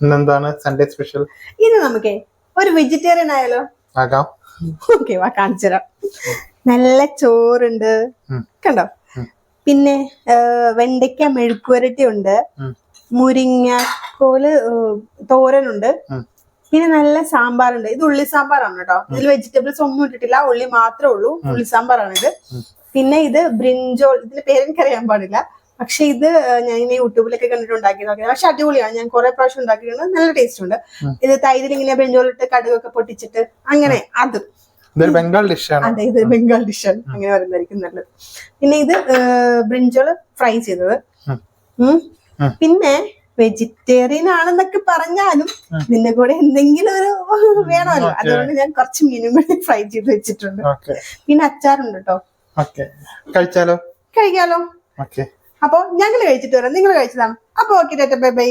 ഇന്നെന്താണ് Sunday special? ഇത് നമുക്കേ ഒരു വെജിറ്റേറിയൻ ആയാലോ? ആകാം. ഓക്കെ, വാ കാണിച്ചു തരാം. നല്ല ചോറുണ്ട് കണ്ടോ, പിന്നെ വെണ്ടയ്ക്ക മെഴുക്കുവരട്ടി ഉണ്ട്, മുരിങ്ങക്കോല് തോരനുണ്ട്, പിന്നെ നല്ല സാമ്പാറുണ്ട്. ഇത് ഉള്ളി സാമ്പാറാണ് കേട്ടോ. ഇതിൽ വെജിറ്റബിൾസ് ഒന്നും ഇട്ടിട്ടില്ല, ഉള്ളി മാത്രമേ ഉള്ളൂ. ഉള്ളി സാമ്പാറാണ് ഇത്. പിന്നെ ഇത് ബ്രിഞ്ചോൾ, ഇതിന്റെ പേരെനിക്കറിയാൻ പാടില്ല, പക്ഷെ ഇത് ഞാൻ ഇങ്ങനെ യൂട്യൂബിലൊക്കെ കണ്ടിട്ട് ഉണ്ടാക്കി നോക്കിയത്. പക്ഷെ അടിപൊളിയാണ്, ഞാൻ കുറെ പ്രാവശ്യം ഉണ്ടാക്കിയിട്ടുണ്ട്, നല്ല ടേസ്റ്റ് ഉണ്ട്. ഇത് തൈരിൽ ഇങ്ങനെ ബ്രിഞ്ചോളിട്ട് കടുകൊക്കെ പൊട്ടിച്ചിട്ട് അങ്ങനെ അത് ബംഗാൾ ഡിഷാണ്. അതെ, ഇത് ബംഗാൾ ഡിഷാണ്, അങ്ങനെ പറയുന്നതായിരിക്കും നല്ലത്. പിന്നെ ഇത് ബ്രിഞ്ചോള് ഫ്രൈ ചെയ്തത്. പിന്നെ വെജിറ്റേറിയൻ ആണെന്നൊക്കെ പറഞ്ഞാലും ഇതിന്റെ കൂടെ എന്തെങ്കിലും ഒരു വേണമല്ലോ, അതുകൊണ്ട് ഞാൻ കുറച്ച് മീനും കൂടി ഫ്രൈ ചെയ്ത് വെച്ചിട്ടുണ്ട്. പിന്നെ അച്ചാറുണ്ട് കേട്ടോ. കഴിക്കാലോ. അപ്പൊ ഞങ്ങൾ കഴിച്ചിട്ട് വരാം, നിങ്ങൾ കഴിച്ചതാണ്. അപ്പൊ ഓക്കെ, ബൈ ബൈ.